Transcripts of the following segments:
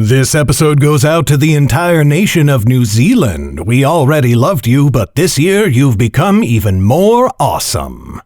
This episode goes out to the entire nation of New Zealand. We already loved you, but this year you've become even more awesome.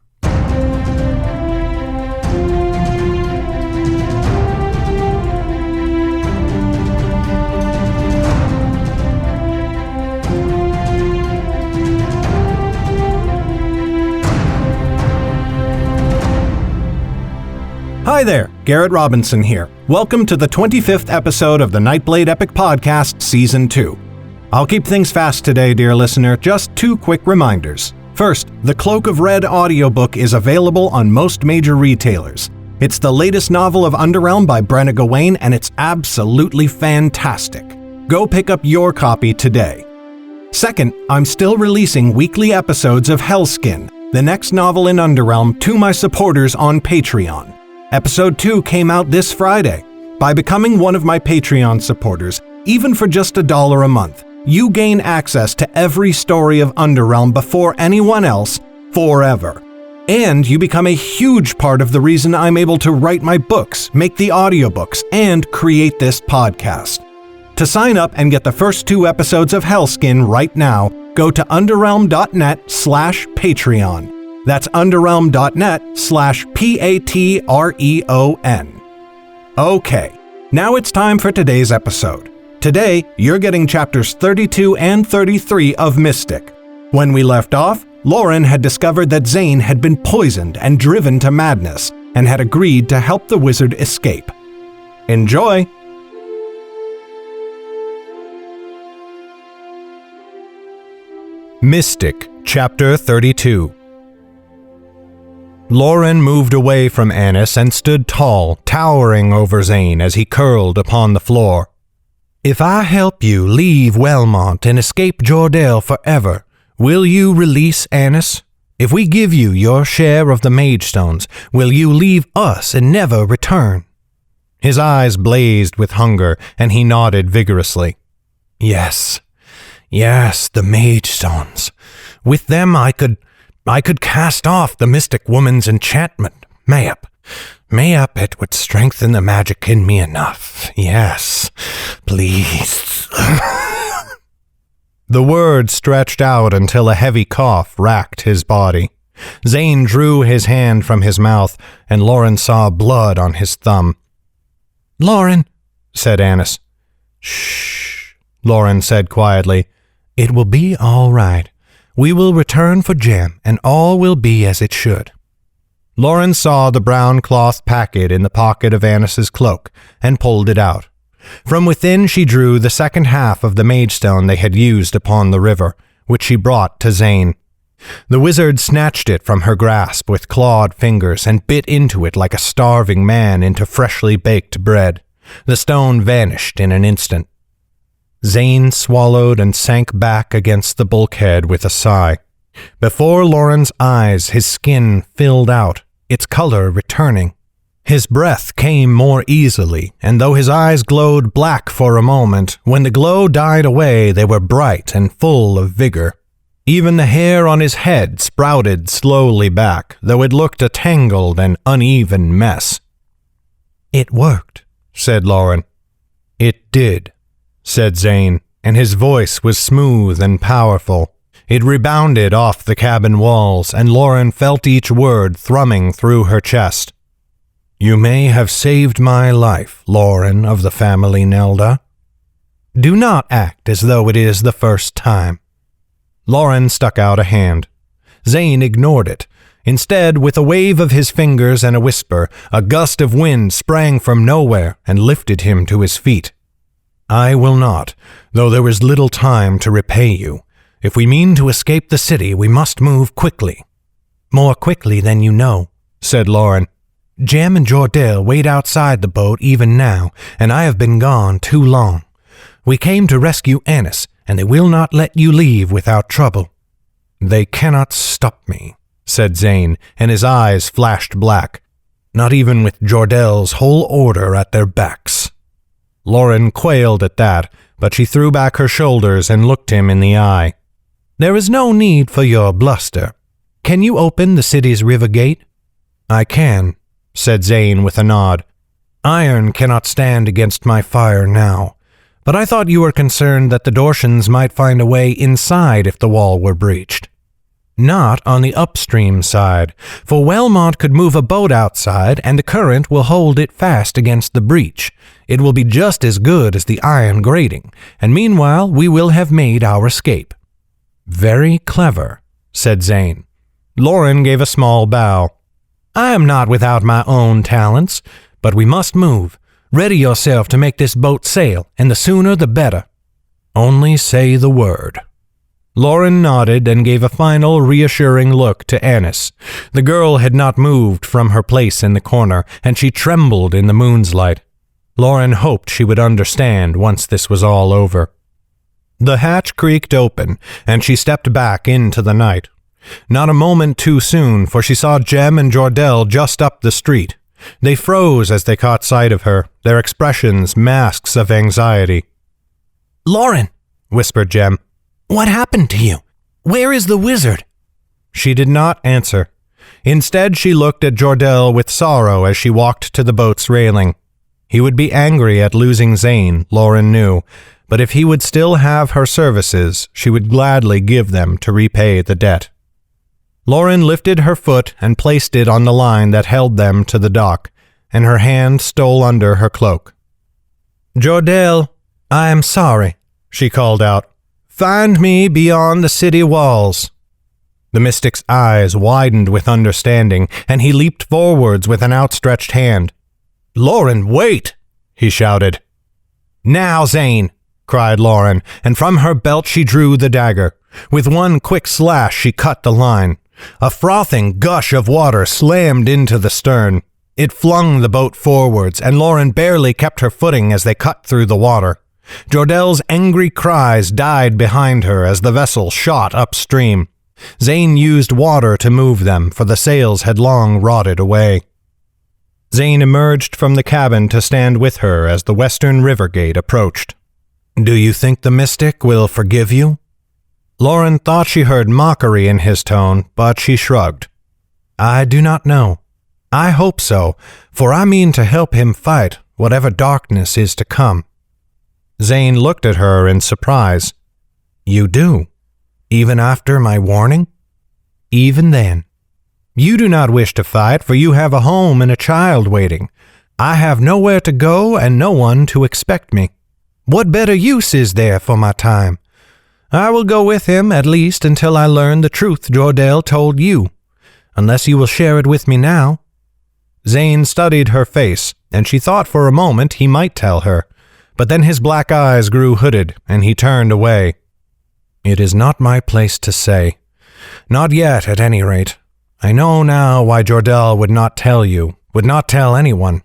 Hi there, Garrett Robinson here. Welcome to the 25th episode of the Nightblade Epic Podcast Season 2. I'll keep things fast today, dear listener, just two quick reminders. First, the Cloak of Red audiobook is available on most major retailers. It's the latest novel of Underrealm by Brenna Gawain, and it's absolutely fantastic. Go pick up your copy today. Second, I'm still releasing weekly episodes of Hellskin, the next novel in Underrealm, to my supporters on Patreon. Episode 2 came out this Friday. By becoming one of my Patreon supporters, even for just $1 a month, you gain access to every story of Underrealm before anyone else, forever. And you become a huge part of the reason I'm able to write my books, make the audiobooks, and create this podcast. To sign up and get the first 2 episodes of Hellskin right now, go to underrealm.net/Patreon. That's underrealm.net/Patreon. Okay, now it's time for today's episode. Today, you're getting chapters 32 and 33 of Mystic. When we left off, Lauren had discovered that Zane had been poisoned and driven to madness, and had agreed to help the wizard escape. Enjoy! Mystic, Chapter 32. Lauren moved away from Annis and stood tall, towering over Zane as he curled upon the floor. "If I help you leave Wellmont and escape Jordell forever, will you release Annis? If we give you your share of the Mage Stones, will you leave us and never return?" His eyes blazed with hunger, and he nodded vigorously. Yes, the Mage Stones. With them I could cast off the mystic woman's enchantment. Mayhap it would strengthen the magic in me enough. Yes, please. The word stretched out until a heavy cough racked his body. Zane drew his hand from his mouth, and Lauren saw blood on his thumb. "Lauren," said Annis. "Shh," Lauren said quietly. "It will be all right. We will return for Jem, and all will be as it should." Lauren saw the brown cloth packet in the pocket of Annis's cloak, and pulled it out. From within she drew the second half of the Mage Stone they had used upon the river, which she brought to Zane. The wizard snatched it from her grasp with clawed fingers, and bit into it like a starving man into freshly baked bread. The stone vanished in an instant. Zane swallowed and sank back against the bulkhead with a sigh. Before Lauren's eyes, his skin filled out, its color returning. His breath came more easily, and though his eyes glowed black for a moment, when the glow died away, they were bright and full of vigor. Even the hair on his head sprouted slowly back, though it looked a tangled and uneven mess. "It worked," said Lauren. "It did," said Zane, and his voice was smooth and powerful. It rebounded off the cabin walls, and Lauren felt each word thrumming through her chest. "You may have saved my life, Lauren of the family Nelda. Do not act as though it is the first time." Lauren stuck out a hand. Zane ignored it. Instead, with a wave of his fingers and a whisper, a gust of wind sprang from nowhere and lifted him to his feet. "I will not, though there is little time to repay you. If we mean to escape the city, we must move quickly." "More quickly than you know," said Lauren. "Jem and Jordell wait outside the boat even now, and I have been gone too long. We came to rescue Annis, and they will not let you leave without trouble." "They cannot stop me," said Zane, and his eyes flashed black. "Not even with Jordell's whole order at their backs." Lauren quailed at that, but she threw back her shoulders and looked him in the eye. "There is no need for your bluster. Can you open the city's river gate?" "I can," said Zane with a nod. Iron cannot stand against my fire now, but I thought you were concerned that the Dortians might find a way inside if the wall were breached. Not on the upstream side, for Wellmont could move a boat outside and the current will hold it fast against the breach. It will be just as good as the iron grating, and meanwhile we will have made our escape." "Very clever," said Zane. Lauren gave a small bow. "I am not without my own talents, but we must move. Ready yourself to make this boat sail, and the sooner the better." "Only say the word." Lauren nodded and gave a final reassuring look to Annis. The girl had not moved from her place in the corner, and she trembled in the moon's light. Lauren hoped she would understand once this was all over. The hatch creaked open, and she stepped back into the night. Not a moment too soon, for she saw Jem and Jordell just up the street. They froze as they caught sight of her, their expressions masks of anxiety. "Lauren," whispered Jem, "what happened to you? Where is the wizard?" She did not answer. Instead, she looked at Jordell with sorrow as she walked to the boat's railing. He would be angry at losing Zane, Lauren knew, but if he would still have her services, she would gladly give them to repay the debt. Lauren lifted her foot and placed it on the line that held them to the dock, and her hand stole under her cloak. "Jordell, I am sorry," she called out. "Find me beyond the city walls." The mystic's eyes widened with understanding, and he leaped forwards with an outstretched hand. "Lauren, wait!" he shouted. "Now, Zane!" cried Lauren, and from her belt she drew the dagger. With one quick slash she cut the line. A frothing gush of water slammed into the stern. It flung the boat forwards, and Lauren barely kept her footing as they cut through the water. Jordell's angry cries died behind her as the vessel shot upstream. Zane used water to move them, for the sails had long rotted away. Zane emerged from the cabin to stand with her as the western river gate approached. "Do you think the mystic will forgive you?" Lauren thought she heard mockery in his tone, but she shrugged. "I do not know. I hope so, for I mean to help him fight whatever darkness is to come." Zane looked at her in surprise. "You do? Even after my warning?" "Even then. You do not wish to fight, for you have a home and a child waiting. I have nowhere to go and no one to expect me. What better use is there for my time? I will go with him at least until I learn the truth Jordell told you, unless you will share it with me now." Zane studied her face, and she thought for a moment he might tell her, but then his black eyes grew hooded, and he turned away. "It is not my place to say. Not yet, at any rate. I know now why Jordell would not tell you, would not tell anyone.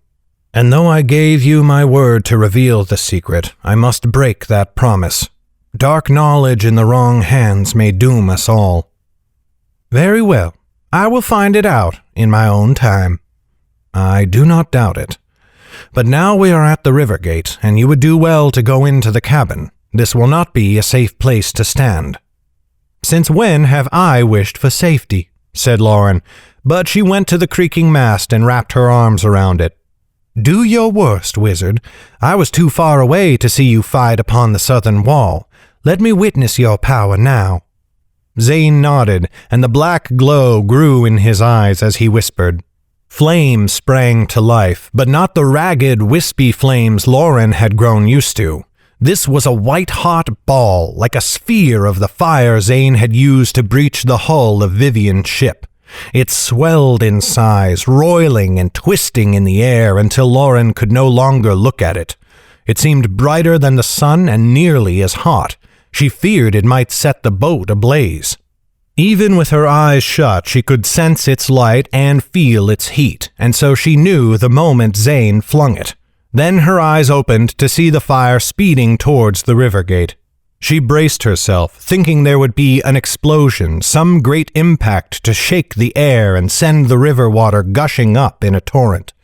And though I gave you my word to reveal the secret, I must break that promise. Dark knowledge in the wrong hands may doom us all." "Very well. I will find it out in my own time." "I do not doubt it. But now we are at the river gate, and you would do well to go into the cabin. This will not be a safe place to stand." "Since when have I wished for safety?" said Lauren, but she went to the creaking mast and wrapped her arms around it. "Do your worst, wizard. I was too far away to see you fight upon the southern wall. Let me witness your power now." Zane nodded, and the black glow grew in his eyes as he whispered. Flames sprang to life, but not the ragged, wispy flames Lauren had grown used to. This was a white-hot ball, like a sphere of the fire Zane had used to breach the hull of Vivian's ship. It swelled in size, roiling and twisting in the air until Lauren could no longer look at it. It seemed brighter than the sun and nearly as hot. She feared it might set the boat ablaze. Even with her eyes shut, she could sense its light and feel its heat, and so she knew the moment Zane flung it. Then her eyes opened to see the fire speeding towards the river gate. She braced herself, thinking there would be an explosion, some great impact to shake the air and send the river water gushing up in a torrent.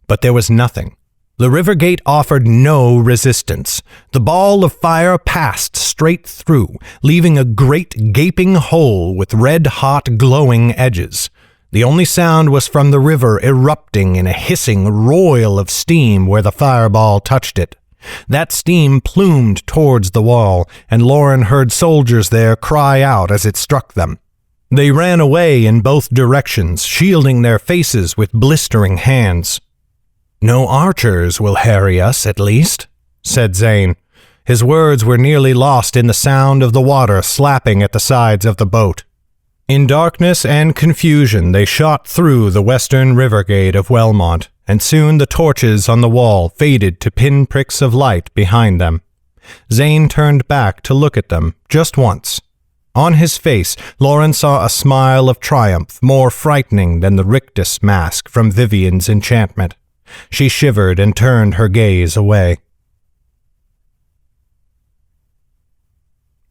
But there was nothing. The river gate offered no resistance. The ball of fire passed straight through, leaving a great gaping hole with red-hot glowing edges. The only sound was from the river erupting in a hissing roil of steam where the fireball touched it. That steam plumed towards the wall, and Lauren heard soldiers there cry out as it struck them. They ran away in both directions, shielding their faces with blistering hands. "No archers will harry us, at least," said Zane. His words were nearly lost in the sound of the water slapping at the sides of the boat. In darkness and confusion they shot through the western river gate of Wellmont, and soon the torches on the wall faded to pinpricks of light behind them. Zane turned back to look at them just once. On his face, Lauren saw a smile of triumph more frightening than the rictus mask from Vivian's enchantment. She shivered and turned her gaze away.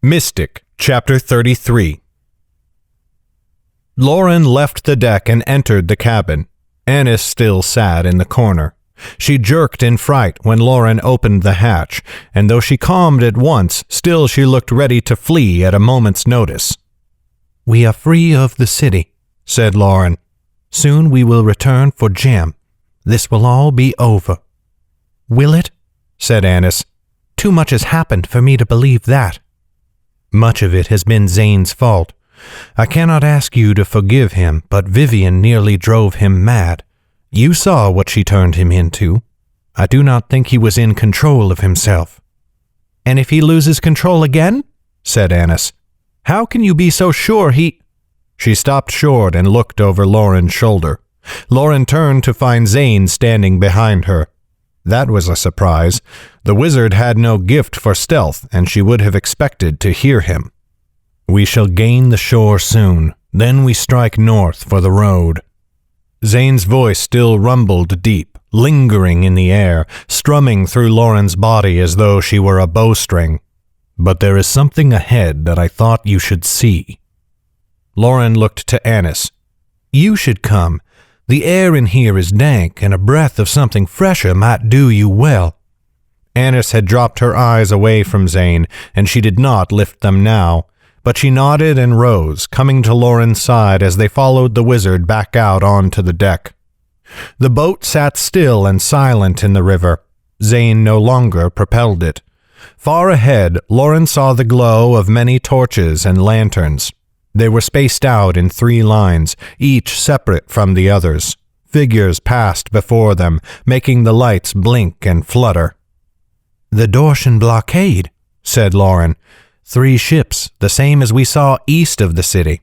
Mystic, Chapter 33. Lauren left the deck and entered the cabin. Annis still sat in the corner. She jerked in fright when Lauren opened the hatch, and though she calmed at once, still she looked ready to flee at a moment's notice. "We are free of the city," said Lauren. "Soon we will return for Jam. This will all be over." "Will it?" said Annis. "Too much has happened for me to believe that." "Much of it has been Zane's fault. I cannot ask you to forgive him, but Vivian nearly drove him mad. You saw what she turned him into. I do not think he was in control of himself." "And if he loses control again?" said Annis. "How can you be so sure he—" She stopped short and looked over Lauren's shoulder. Lauren turned to find Zane standing behind her. That was a surprise. The wizard had no gift for stealth, and she would have expected to hear him. "We shall gain the shore soon. Then we strike north for the road." Zane's voice still rumbled deep, lingering in the air, strumming through Lauren's body as though she were a bowstring. "But there is something ahead that I thought you should see." Lauren looked to Annis. "You should come. The air in here is dank, and a breath of something fresher might do you well." Annis had dropped her eyes away from Zane, and she did not lift them now, but she nodded and rose, coming to Lauren's side as they followed the wizard back out onto the deck. The boat sat still and silent in the river. Zane no longer propelled it. Far ahead, Lauren saw the glow of many torches and lanterns. They were spaced out in 3 lines, each separate from the others. Figures passed before them, making the lights blink and flutter. "The Dortian blockade," said Lauren. 3 ships, the same as we saw east of the city.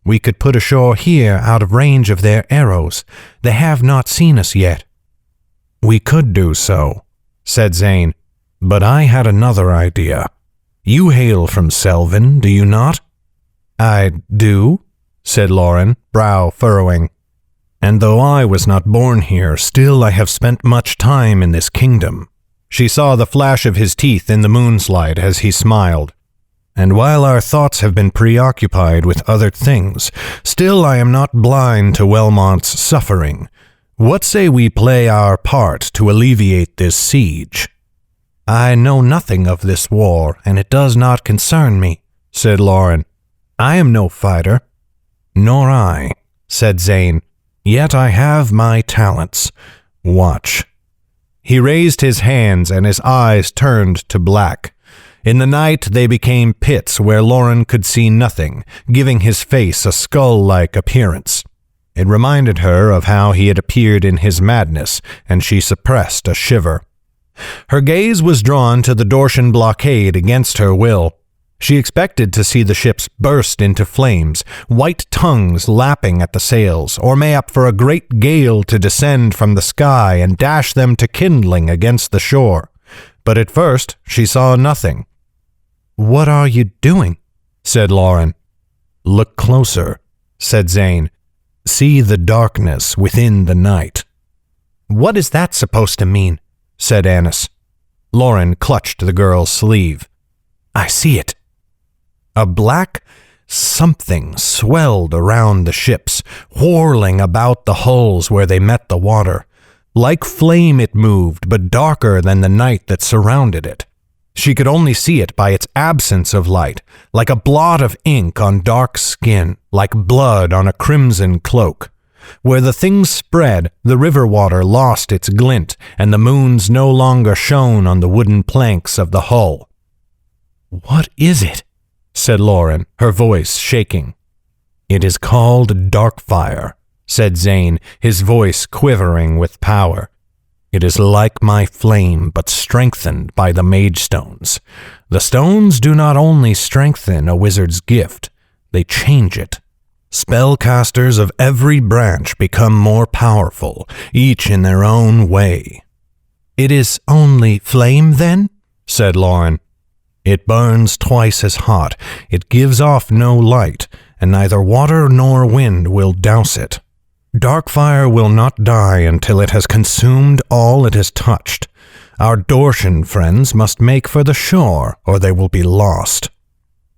We could put ashore here out of range of their arrows. They have not seen us yet." "We could do so," said Zane. "But I had another idea. You hail from Selvin, do you not?" "I do," said Lauren, brow furrowing. "And though I was not born here, still I have spent much time in this kingdom." She saw the flash of his teeth in the moonslide as he smiled. "And while our thoughts have been preoccupied with other things, still I am not blind to Wellmont's suffering. What say we play our part to alleviate this siege?" "I know nothing of this war, and it does not concern me," said Lauren. "I am no fighter." "Nor I," said Zane. "Yet I have my talents. Watch." He raised his hands and his eyes turned to black. In the night they became pits where Lauren could see nothing, giving his face a skull-like appearance. It reminded her of how he had appeared in his madness, and she suppressed a shiver. Her gaze was drawn to the Dortian blockade against her will. She expected to see the ships burst into flames, white tongues lapping at the sails, or mayhap for a great gale to descend from the sky and dash them to kindling against the shore. But at first she saw nothing. "What are you doing?" said Lauren. "Look closer," said Zane. "See the darkness within the night." "What is that supposed to mean?" said Annis. Lauren clutched the girl's sleeve. "I see it." A black something swelled around the ships, whirling about the hulls where they met the water. Like flame it moved, but darker than the night that surrounded it. She could only see it by its absence of light, like a blot of ink on dark skin, like blood on a crimson cloak. Where the things spread, the river water lost its glint, and the moons no longer shone on the wooden planks of the hull. "What is it?" said Lauren, her voice shaking. "It is called Darkfire," said Zane, his voice quivering with power. "It is like my flame, but strengthened by the mage stones. The stones do not only strengthen a wizard's gift, they change it. Spellcasters of every branch become more powerful, each in their own way." "It is only flame, then?" said Lauren. "It burns twice as hot, it gives off no light, and neither water nor wind will douse it. Darkfire will not die until it has consumed all it has touched. Our Dortian friends must make for the shore, or they will be lost."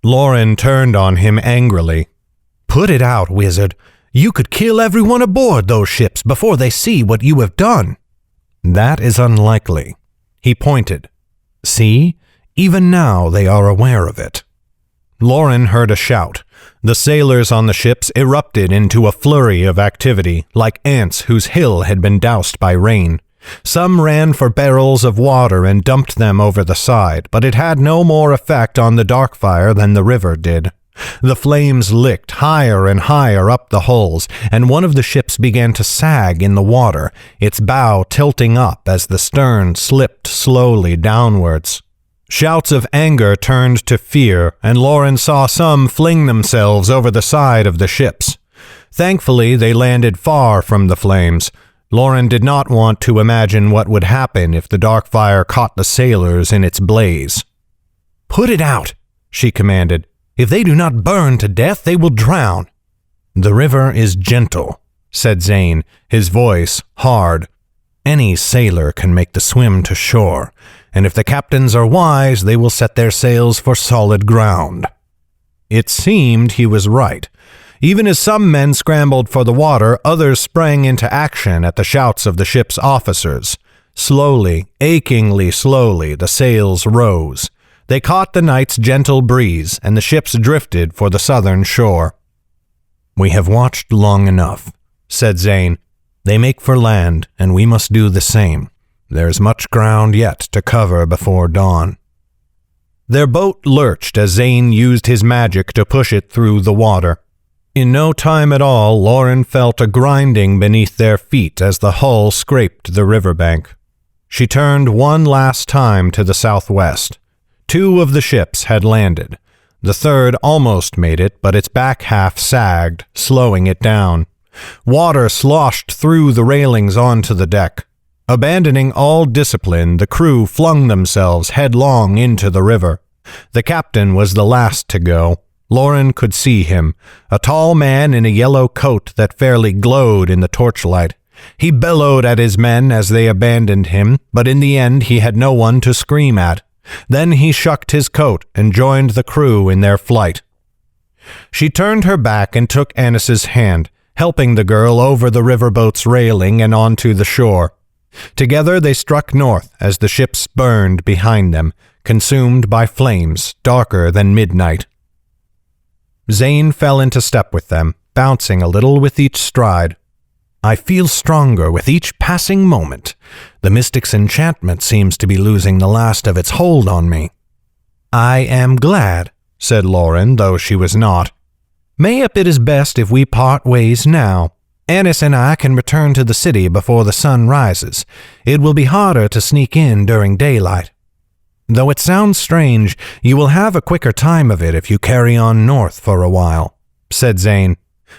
Lauren turned on him angrily. "Put it out, wizard. You could kill everyone aboard those ships before they see what you have done." "That is unlikely." He pointed. "See? Even now they are aware of it." Lauren heard a shout. The sailors on the ships erupted into a flurry of activity, like ants whose hill had been doused by rain. Some ran for barrels of water and dumped them over the side, but it had no more effect on the Darkfire than the river did. The flames licked higher and higher up the hulls, and one of the ships began to sag in the water, its bow tilting up as the stern slipped slowly downwards. Shouts of anger turned to fear, and Lauren saw some fling themselves over the side of the ships. Thankfully, they landed far from the flames. Lauren did not want to imagine what would happen if the Darkfire caught the sailors in its blaze. "Put it out," she commanded. "If they do not burn to death, they will drown." "The river is gentle," said Zane, his voice hard. "Any sailor can make the swim to shore, and if the captains are wise, they will set their sails for solid ground." It seemed he was right. Even as some men scrambled for the water, others sprang into action at the shouts of the ship's officers. Slowly, achingly slowly, the sails rose. They caught the night's gentle breeze, and the ships drifted for the southern shore. "We have watched long enough," said Zane. "They make for land, and we must do the same. There's much ground yet to cover before dawn." Their boat lurched as Zane used his magic to push it through the water. In no time at all, Lauren felt a grinding beneath their feet as the hull scraped the riverbank. She turned one last time to the southwest. 2 of the ships had landed. The third almost made it, but its back half sagged, slowing it down. Water sloshed through the railings onto the deck. Abandoning all discipline, the crew flung themselves headlong into the river. The captain was the last to go. Lauren could see him, a tall man in a yellow coat that fairly glowed in the torchlight. He bellowed at his men as they abandoned him, but in the end he had no one to scream at. Then he shucked his coat and joined the crew in their flight. She turned her back and took Annis's hand, helping the girl over the riverboat's railing and onto the shore. Together they struck north as the ships burned behind them, consumed by flames darker than midnight. Zane fell into step with them, bouncing a little with each stride. "I feel stronger with each passing moment. The mystic's enchantment seems to be losing the last of its hold on me." "I am glad," said Lauren, though she was not. "Mayhap it is best if we part ways now. Annis and I can return to the city before the sun rises. It will be harder to sneak in during daylight. Though it sounds strange, you will have a quicker time of it if you carry on north for a while," said Zane.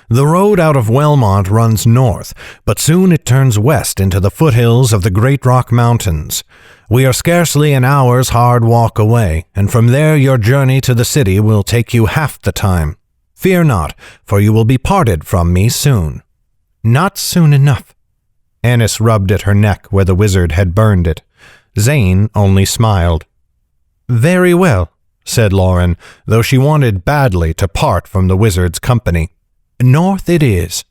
"The road out of Wellmont runs north, but soon it turns west into the foothills of the Great Rock Mountains. We are scarcely an hour's hard walk away, and from there your journey to the city will take you half the time. Fear not, for you will be parted from me soon." "Not soon enough." Annis rubbed at her neck where the wizard had burned it. Zane only smiled. "Very well," said Lauren, though she wanted badly to part from the wizard's company. "North it is."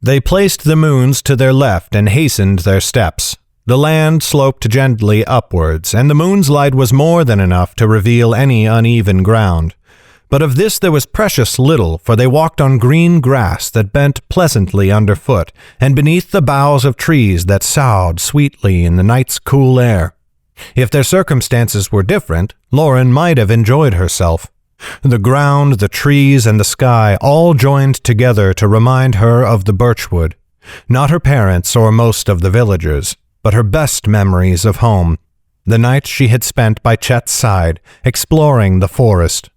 They placed the moons to their left and hastened their steps. The land sloped gently upwards, and the moon's light was more than enough to reveal any uneven ground. But of this there was precious little, for they walked on green grass that bent pleasantly underfoot, and beneath the boughs of trees that soughed sweetly in the night's cool air. If their circumstances were different, Lauren might have enjoyed herself. The ground, the trees, and the sky all joined together to remind her of the birchwood. Not her parents or most of the villagers, but her best memories of home. The nights she had spent by Chet's side, exploring the forest.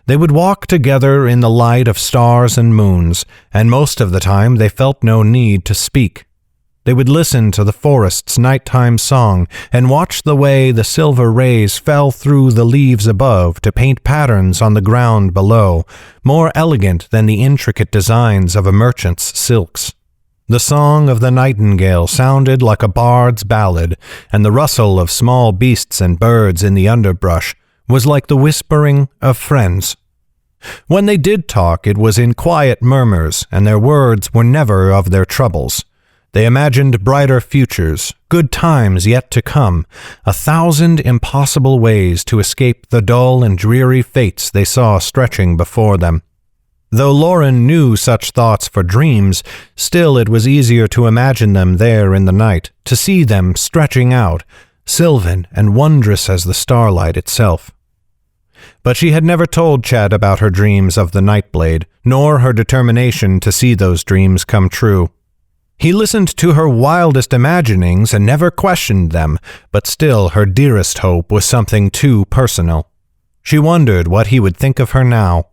They would walk together in the light of stars and moons, and most of the time they felt no need to speak. They would listen to the forest's nighttime song and watch the way the silver rays fell through the leaves above to paint patterns on the ground below, more elegant than the intricate designs of a merchant's silks. The song of the nightingale sounded like a bard's ballad, and the rustle of small beasts and birds in the underbrush was like the whispering of friends. When they did talk, it was in quiet murmurs, and their words were never of their troubles. They imagined brighter futures, good times yet to come, 1,000 impossible ways to escape the dull and dreary fates they saw stretching before them. Though Lauren knew such thoughts for dreams, still it was easier to imagine them there in the night, to see them stretching out, sylvan and wondrous as the starlight itself. But she had never told Chet about her dreams of the Nightblade, nor her determination to see those dreams come true. He listened to her wildest imaginings and never questioned them, but still her dearest hope was something too personal. She wondered what he would think of her now.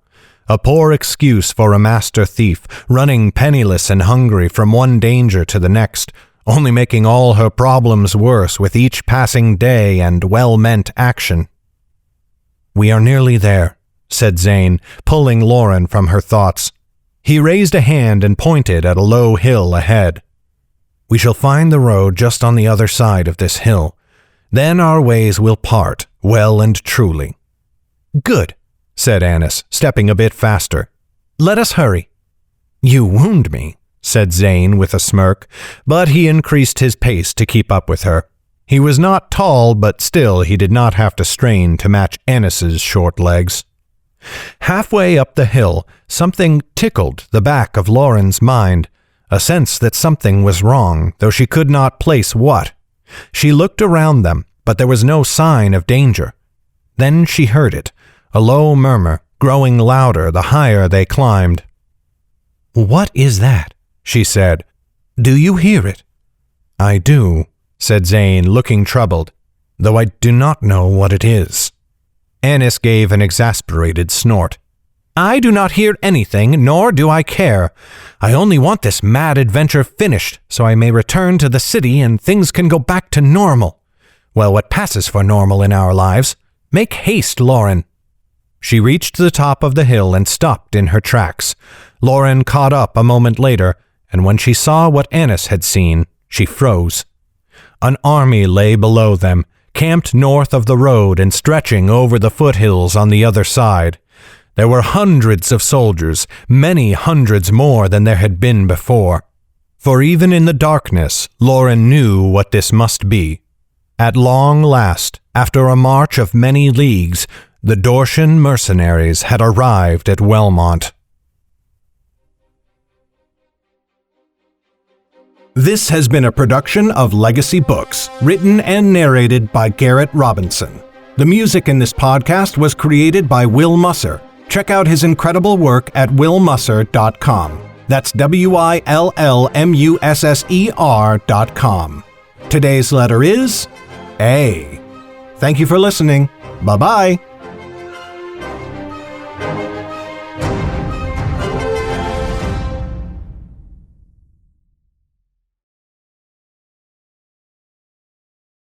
A poor excuse for a master thief, running penniless and hungry from one danger to the next, only making all her problems worse with each passing day and well-meant action. "We are nearly there," said Zane, pulling Lauren from her thoughts. He raised a hand and pointed at a low hill ahead. "We shall find the road just on the other side of this hill. Then our ways will part, well and truly." "Good," said Annis, stepping a bit faster. "Let us hurry." "You wound me," said Zane with a smirk, but he increased his pace to keep up with her. He was not tall, but still he did not have to strain to match Annis's short legs. Halfway up the hill, something tickled the back of Lauren's mind, a sense that something was wrong, though she could not place what. She looked around them, but there was no sign of danger. Then she heard it, a low murmur, growing louder the higher they climbed. "What is that?" she said. "Do you hear it?" "I do," said Zane, looking troubled, "though I do not know what it is." Annis gave an exasperated snort. "I do not hear anything, nor do I care. I only want this mad adventure finished, so I may return to the city and things can go back to normal. Well, what passes for normal in our lives? Make haste, Lauren." She reached the top of the hill and stopped in her tracks. Lauren caught up a moment later, and when she saw what Annis had seen, she froze. An army lay below them, camped north of the road and stretching over the foothills on the other side. There were hundreds of soldiers, many hundreds more than there had been before. For even in the darkness, Lauren knew what this must be. At long last, after a march of many leagues, the Dortian mercenaries had arrived at Wellmont. This has been a production of Legacy Books, written and narrated by Garrett Robinson. The music in this podcast was created by Will Musser. Check out his incredible work at willmusser.com. That's WILLMUSSER.com. Today's letter is A. Thank you for listening. Bye-bye.